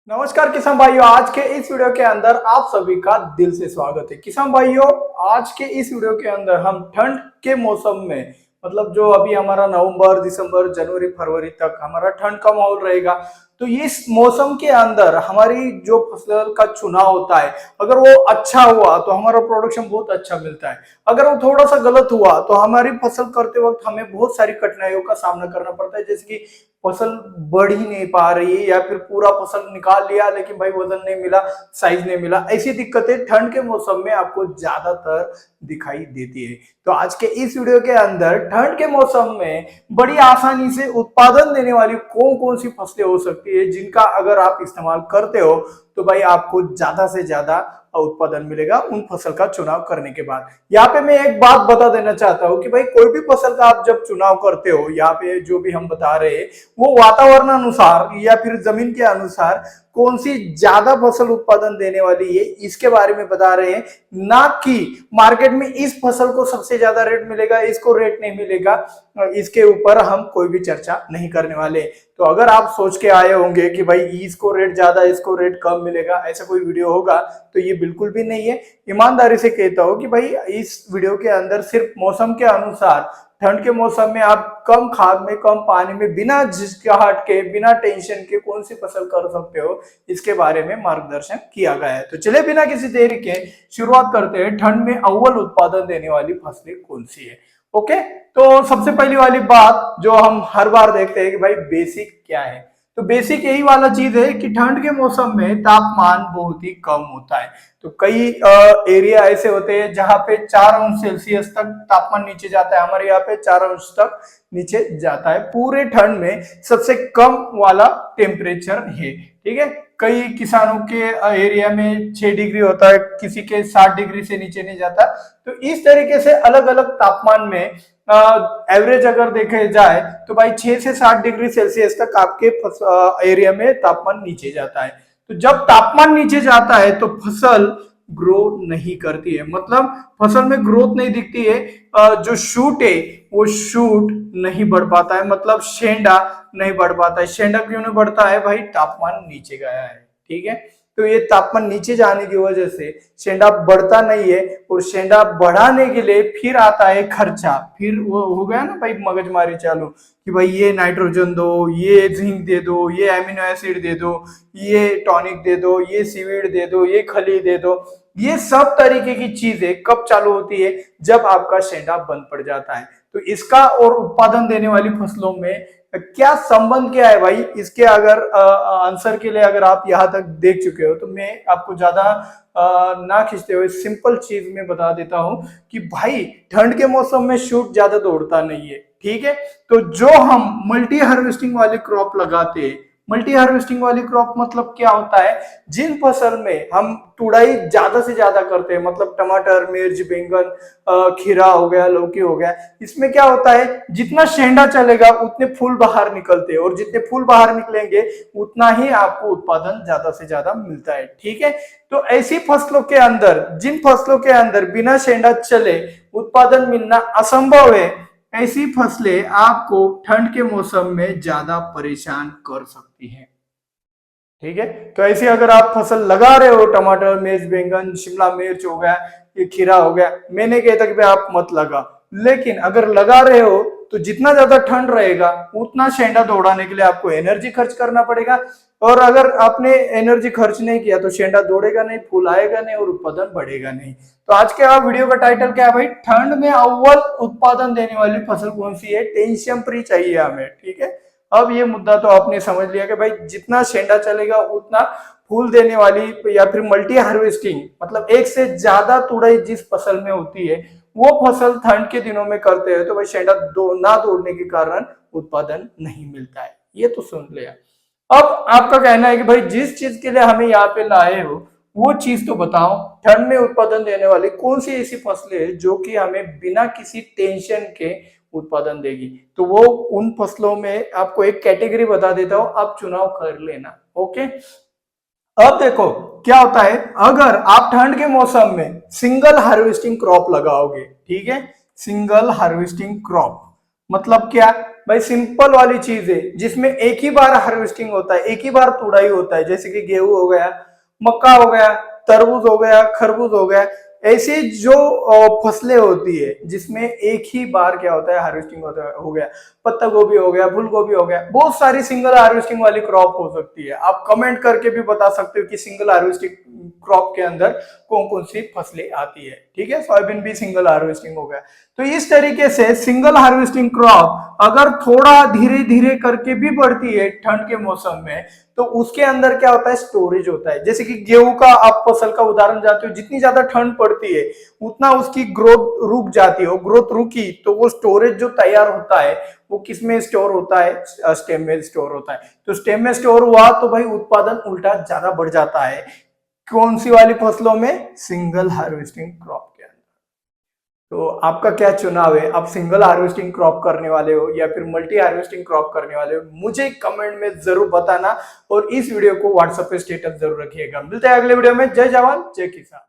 नमस्कार किसान भाइयों, आज के इस वीडियो के अंदर आप सभी का दिल से स्वागत है। किसान भाइयों, आज के इस वीडियो के अंदर हम ठंड के मौसम में मतलब जो अभी हमारा नवंबर, दिसंबर, जनवरी, फरवरी तक हमारा ठंड का माहौल रहेगा, तो इस मौसम के अंदर हमारी जो फसल का चुनाव होता है, अगर वो अच्छा हुआ तो हमारा प्रोडक्शन बहुत अच्छा मिलता है। अगर वो थोड़ा सा गलत हुआ तो हमारी फसल करते वक्त हमें बहुत सारी कठिनाइयों का सामना करना पड़ता है, जैसे कि फसल बढ़ ही नहीं पा रही है या फिर पूरा फसल निकाल लिया लेकिन भाई वजन नहीं मिला, साइज नहीं मिला। ऐसी दिक्कतें ठंड के मौसम में आपको ज्यादातर दिखाई देती है। तो आज के इस वीडियो के अंदर ठंड के मौसम में बड़ी आसानी से उत्पादन देने वाली कौन कौन सी फसलें हो सकती है, जिनका अगर आप इस्तेमाल करते हो तो भाई आपको ज्यादा से ज्यादा उत्पादन मिलेगा उन फसल का चुनाव करने के बाद। यहाँ पे मैं एक बात बता देना चाहता हूँ कि भाई कोई भी फसल का आप जब चुनाव करते हो, यहाँ पे जो भी हम बता रहे हैं वो वातावरण अनुसार या फिर जमीन के अनुसार कौन सी ज्यादा फसल उत्पादन देने वाली है इसके बारे में बता रहे हैं, ना कि मार्केट में इस फसल को सबसे ज्यादा रेट मिलेगा, इसको रेट नहीं मिलेगा। इसके ऊपर हम कोई भी चर्चा नहीं करने वाले। तो अगर आप सोच के आए होंगे कि भाई इसको रेट ज्यादा, इसको रेट कम मिलेगा, ऐसा कोई वीडियो होगा, तो ये बिल्कुल भी नहीं है। ईमानदारी से कहता हूं कि भाई इस वीडियो के अंदर सिर्फ मौसम के अनुसार ठंड के मौसम में आप कम खाद में, कम पानी में, बिना झिझकाहट के, बिना टेंशन के कौन सी फसल कर सकते हो, इसके बारे में मार्गदर्शन किया गया है। तो चलिए बिना किसी देरी के शुरुआत करते हैं। ठंड में अव्वल उत्पादन देने वाली फसलें कौन सी है। ओके, तो सबसे पहली वाली बात जो हम हर बार देखते हैं कि भाई बेसिक क्या है, तो बेसिक यही वाला चीज है कि ठंड के मौसम में तापमान बहुत ही कम होता है। तो कई एरिया ऐसे होते हैं जहां पे 4 अंश सेल्सियस तक तापमान नीचे जाता है। हमारे यहाँ पे 4 अंश तक नीचे जाता है। पूरे ठंड में सबसे कम वाला टेम्परेचर है। ठीक है, कई किसानों के एरिया में 6 डिग्री होता है, किसी के 7 डिग्री से नीचे नहीं जाता। तो इस तरीके से अलग अलग तापमान में एवरेज अगर देखे जाए तो भाई 6 से 7 डिग्री सेल्सियस तक आपके एरिया में तापमान नीचे जाता है। तो जब तापमान नीचे जाता है तो फसल ग्रो नहीं करती है, मतलब फसल में ग्रोथ नहीं दिखती है। जो शूट है वो शूट नहीं बढ़ पाता है, मतलब शेंडा नहीं बढ़ पाता है। शेंडा क्यों नहीं बढ़ता है भाई? तापमान नीचे गया है। ठीक है, तो ये तापमान नीचे जाने की वजह से शेंडा बढ़ता नहीं है, और शेंडा बढ़ाने के लिए फिर आता है खर्चा। फिर वो हो गया ना भाई मगजमारी चालू कि भाई ये नाइट्रोजन दो, ये जिंक दे दो, ये एमिनो एसिड दे दो, ये टॉनिक दे दो, ये सीवीड दे दो, ये खली दे दो। ये सब तरीके की चीजें कब चालू होती है? जब आपका शेंडा बंद पड़ जाता है। तो इसका और उत्पादन देने वाली फसलों में क्या संबंध क्या है भाई? इसके अगर आंसर के लिए अगर आप यहाँ तक देख चुके हो तो मैं आपको ज्यादा ना खींचते हुए सिंपल चीज में बता देता हूं कि भाई ठंड के मौसम में शूट ज्यादा दौड़ता नहीं है। ठीक है, तो जो हम मल्टी हार्वेस्टिंग वाली क्रॉप लगाते हैं, मल्टी हार्वेस्टिंग वाली क्रॉप मतलब क्या होता है? जिन फसल में हम तुड़ाई ज्यादा से ज्यादा करते हैं, मतलब टमाटर, मिर्च, बैंगन, खीरा हो गया, लौकी हो गया, इसमें क्या होता है? जितना शेंडा चलेगा उतने फूल बाहर निकलते हैं, और जितने फूल बाहर निकलेंगे उतना ही आपको उत्पादन ज्यादा से ज्यादा मिलता है। ठीक है, तो ऐसी फसलों के अंदर, जिन फसलों के अंदर बिना शेंडा चले उत्पादन मिलना असंभव है, ऐसी फसलें आपको ठंड के मौसम में ज्यादा परेशान कर सकती हैं। ठीक है, तो ऐसी अगर आप फसल लगा रहे हो, टमाटर, मिर्च, बैंगन, शिमला मिर्च हो गया, ये खीरा हो गया, मैंने कहता कि भाई आप मत लगा। लेकिन अगर लगा रहे हो तो जितना ज्यादा ठंड रहेगा उतना शेंडा दौड़ाने के लिए आपको एनर्जी खर्च करना पड़ेगा, और अगर आपने एनर्जी खर्च नहीं किया तो शेंडा दौड़ेगा नहीं, फूल आएगा नहीं, और उत्पादन बढ़ेगा नहीं। तो आज के वीडियो का टाइटल क्या है भाई? ठंड में अव्वल उत्पादन देने वाली फसल कौन सी है? टेंशन फ्री चाहिए हमें। ठीक है, अब ये मुद्दा तो आपने समझ लिया कि भाई जितना शेंडा चलेगा उतना फूल देने वाली या फिर मल्टी हार्वेस्टिंग, मतलब एक से ज्यादा तुड़ाई जिस फसल में होती है वो फसल ठंड के दिनों में करते हैं, तो भाई शेंडा ना तोड़ने के कारण उत्पादन नहीं मिलता है। ये तो सुन लिया। अब आपका कहना है कि भाई जिस चीज के लिए हमें यहाँ पे लाए हो वो चीज तो बताओ, ठंड में उत्पादन देने वाली कौन सी ऐसी फसलें हैं जो कि हमें बिना किसी टेंशन के उत्पादन देगी। तो वो उन फसलों में आपको एक कैटेगरी बता देता हूं, आप चुनाव कर लेना। ओके, अब देखो क्या होता है, अगर आप ठंड के मौसम में सिंगल हार्वेस्टिंग क्रॉप लगाओगे। ठीक है, सिंगल हार्वेस्टिंग क्रॉप मतलब क्या? भाई सिंपल वाली चीज है जिसमें एक ही बार हार्वेस्टिंग होता है, एक ही बार तुड़ाई होता है, जैसे कि गेहूं हो गया, मक्का हो गया, तरबूज हो गया, खरबूज हो गया। ऐसी जो फसलें होती है जिसमें एक ही बार क्या होता है हार्वेस्टिंग होता है, हो गया पत्ता गोभी हो गया, फूल गोभी हो गया, बहुत सारी सिंगल हार्वेस्टिंग वाली क्रॉप हो सकती है। आप कमेंट करके भी बता सकते हो कि सिंगल हार्वेस्टिंग क्रॉप के अंदर कौन कौन सी फसलें आती है। ठीक है, सोयाबीन भी सिंगल हार्वेस्टिंग हो गया। तो इस तरीके से सिंगल हार्वेस्टिंग क्रॉप अगर थोड़ा धीरे धीरे करके भी बढ़ती है ठंड के मौसम में, तो उसके अंदर क्या होता है, स्टोरेज होता है। जैसे कि गेहूं का आप फसल का उदाहरण जानते हो, जितनी ज्यादा ठंड पड़ती है उतना उसकी ग्रोथ रुक जाती है, ग्रोथ रुकी तो वो स्टोरेज जो तैयार होता है वो किस में स्टोर होता है, स्टेम में स्टोर होता है। तो स्टेम में स्टोर हुआ तो भाई उत्पादन उल्टा ज्यादा बढ़ जाता है। कौन सी वाली फसलों में, सिंगल हार्वेस्टिंग क्रॉप के अंदर। तो आपका क्या चुनाव है, आप सिंगल हार्वेस्टिंग क्रॉप करने वाले हो या फिर मल्टी हार्वेस्टिंग क्रॉप करने वाले हो, मुझे कमेंट में जरूर बताना। और इस वीडियो को व्हाट्सएप पे स्टेटस जरूर रखिएगा। मिलते हैं अगले वीडियो में। जय जवान जय किसान।